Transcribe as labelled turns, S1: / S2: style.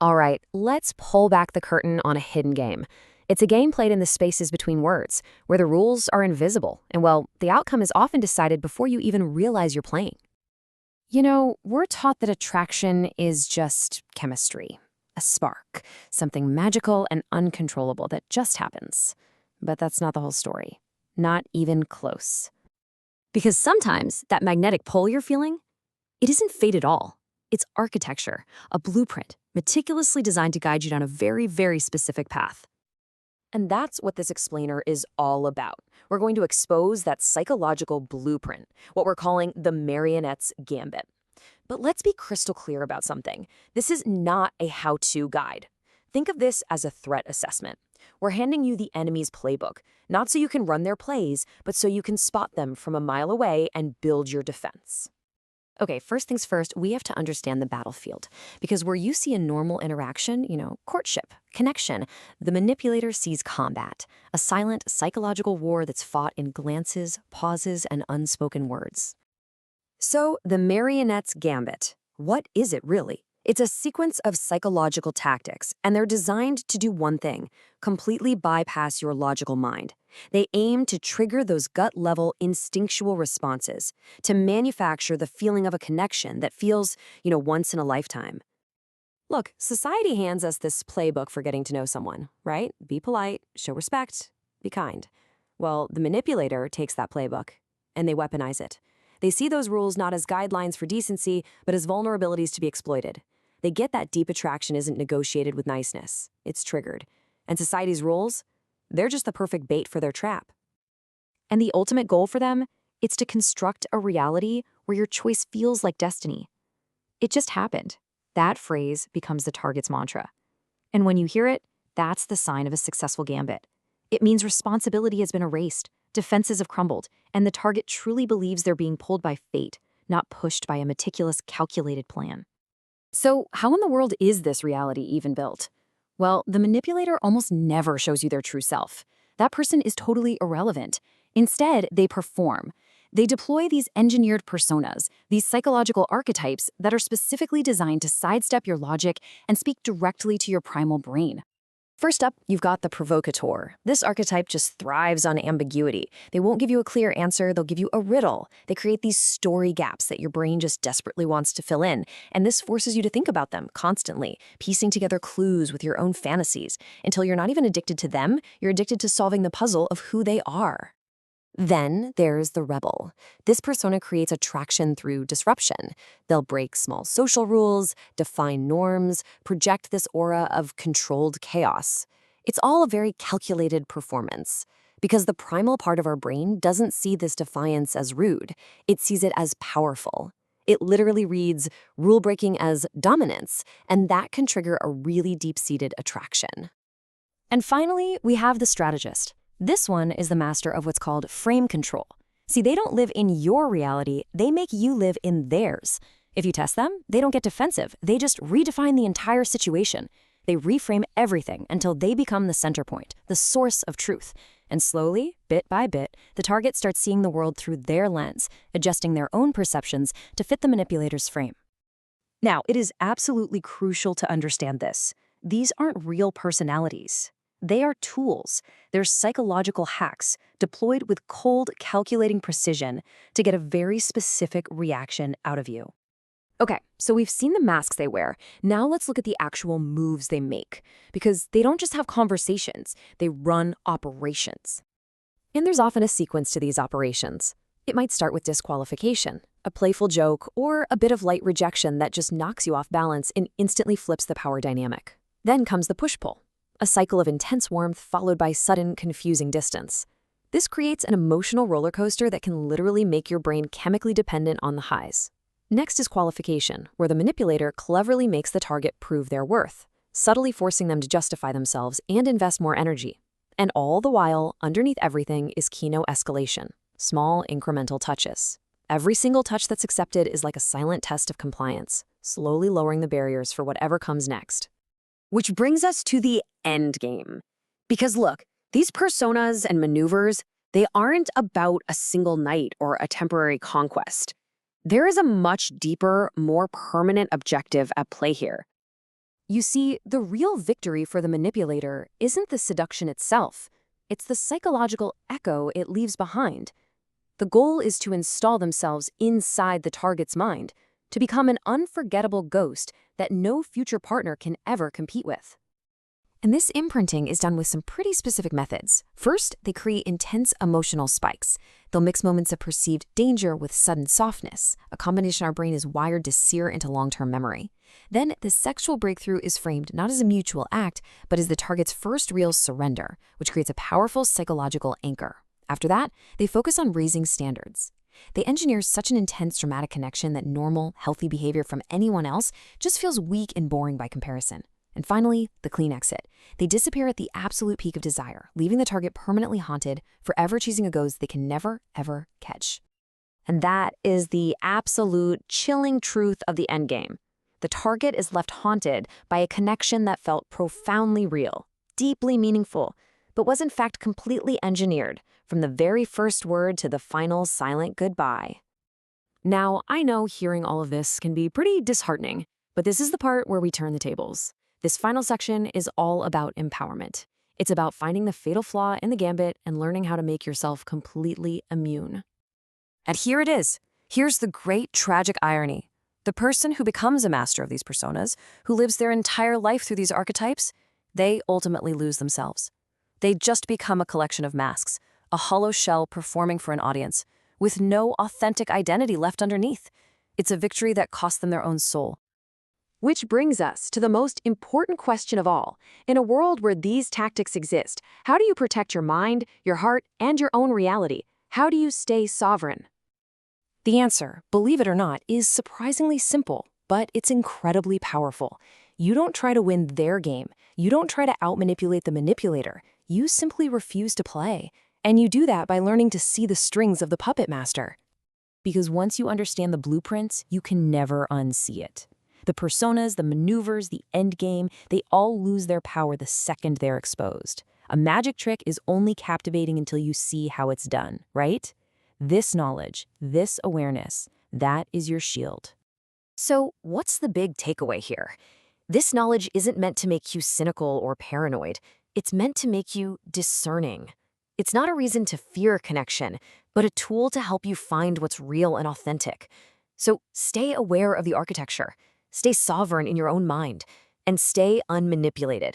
S1: All right, let's pull back the curtain on a hidden game. It's a game played in the spaces between words, where the rules are invisible, and well, the outcome is often decided before you even realize you're playing. We're taught that attraction is just chemistry, a spark, something magical and uncontrollable that just happens. But that's not the whole story. Not even close. Because sometimes that magnetic pull you're feeling, it isn't fate at all. It's architecture, a blueprint, meticulously designed to guide you down a very, very specific path. And that's what this explainer is all about. We're going to expose that psychological blueprint, what we're calling the Marionette's Gambit. But let's be crystal clear about something. This is not a how-to guide. Think of this as a threat assessment. We're handing you the enemy's playbook, not so you can run their plays, but so you can spot them from a mile away and build your defense. Okay, first things first, we have to understand the battlefield. Because where you see a normal interaction, courtship, connection, the manipulator sees combat, a silent psychological war that's fought in glances, pauses, and unspoken words. So, the Marionette's Gambit, what is it really? It's a sequence of psychological tactics, and they're designed to do one thing: completely bypass your logical mind. They aim to trigger those gut-level instinctual responses, to manufacture the feeling of a connection that feels, once in a lifetime. Look, society hands us this playbook for getting to know someone, right? Be polite, show respect, be kind. Well, the manipulator takes that playbook, and they weaponize it. They see those rules not as guidelines for decency, but as vulnerabilities to be exploited. They get that deep attraction isn't negotiated with niceness. It's triggered. And society's rules? They're just the perfect bait for their trap. And the ultimate goal for them? It's to construct a reality where your choice feels like destiny. It just happened. That phrase becomes the target's mantra. And when you hear it, that's the sign of a successful gambit. It means responsibility has been erased, defenses have crumbled, and the target truly believes they're being pulled by fate, not pushed by a meticulous, calculated plan. So how in the world is this reality even built? Well, the manipulator almost never shows you their true self. That person is totally irrelevant. Instead, they perform. They deploy these engineered personas, these psychological archetypes that are specifically designed to sidestep your logic and speak directly to your primal brain. First up, you've got the provocateur. This archetype just thrives on ambiguity. They won't give you a clear answer, they'll give you a riddle. They create these story gaps that your brain just desperately wants to fill in, and this forces you to think about them constantly, piecing together clues with your own fantasies, until you're not even addicted to them, you're addicted to solving the puzzle of who they are. Then there's the rebel. This persona creates attraction through disruption. They'll break small social rules, define norms, project this aura of controlled chaos. It's all a very calculated performance. Because the primal part of our brain doesn't see this defiance as rude. It sees it as powerful. It literally reads rule-breaking as dominance, and that can trigger a really deep-seated attraction. And finally, we have the strategist. This one is the master of what's called frame control. See, they don't live in your reality, they make you live in theirs. If you test them, they don't get defensive, they just redefine the entire situation. They reframe everything until they become the center point, the source of truth. And slowly, bit by bit, the target starts seeing the world through their lens, adjusting their own perceptions to fit the manipulator's frame. Now, it is absolutely crucial to understand this. These aren't real personalities. They are tools. They're psychological hacks deployed with cold, calculating precision to get a very specific reaction out of you. Okay, so we've seen the masks they wear. Now let's look at the actual moves they make. Because they don't just have conversations, they run operations. And there's often a sequence to these operations. It might start with disqualification, a playful joke, or a bit of light rejection that just knocks you off balance and instantly flips the power dynamic. Then comes the push-pull. A cycle of intense warmth followed by sudden, confusing distance. This creates an emotional roller coaster that can literally make your brain chemically dependent on the highs. Next is qualification, where the manipulator cleverly makes the target prove their worth, subtly forcing them to justify themselves and invest more energy. And all the while, underneath everything is Kino escalation, small incremental touches. Every single touch that's accepted is like a silent test of compliance, slowly lowering the barriers for whatever comes next. Which brings us to the end game. Because look, these personas and maneuvers, they aren't about a single night or a temporary conquest. There is a much deeper, more permanent objective at play here. You see, the real victory for the manipulator isn't the seduction itself. It's the psychological echo it leaves behind. The goal is to install themselves inside the target's mind, to become an unforgettable ghost that no future partner can ever compete with. And this imprinting is done with some pretty specific methods. First, they create intense emotional spikes. They'll mix moments of perceived danger with sudden softness, a combination our brain is wired to sear into long-term memory. Then, the sexual breakthrough is framed not as a mutual act, but as the target's first real surrender, which creates a powerful psychological anchor. After that, they focus on raising standards. They engineer such an intense dramatic connection that normal, healthy behavior from anyone else just feels weak and boring by comparison. And finally, the clean exit. They disappear at the absolute peak of desire, leaving the target permanently haunted, forever chasing a ghost they can never, ever catch. And that is the absolute chilling truth of the endgame. The target is left haunted by a connection that felt profoundly real, deeply meaningful, but was in fact completely engineered, from the very first word to the final silent goodbye. Now, I know hearing all of this can be pretty disheartening, but this is the part where we turn the tables. This final section is all about empowerment. It's about finding the fatal flaw in the gambit and learning how to make yourself completely immune. And here it is. Here's the great tragic irony. The person who becomes a master of these personas, who lives their entire life through these archetypes, they ultimately lose themselves. They just become a collection of masks, a hollow shell performing for an audience, with no authentic identity left underneath. It's a victory that cost them their own soul. Which brings us to the most important question of all. In a world where these tactics exist, how do you protect your mind, your heart, and your own reality? How do you stay sovereign? The answer, believe it or not, is surprisingly simple, but it's incredibly powerful. You don't try to win their game. You don't try to outmanipulate the manipulator. You simply refuse to play. And you do that by learning to see the strings of the puppet master. Because once you understand the blueprints, you can never unsee it. The personas, the maneuvers, the endgame, they all lose their power the second they're exposed. A magic trick is only captivating until you see how it's done, right? This knowledge, this awareness, that is your shield. So, what's the big takeaway here? This knowledge isn't meant to make you cynical or paranoid. It's meant to make you discerning. It's not a reason to fear connection, but a tool to help you find what's real and authentic. So, stay aware of the architecture. Stay sovereign in your own mind, and stay unmanipulated.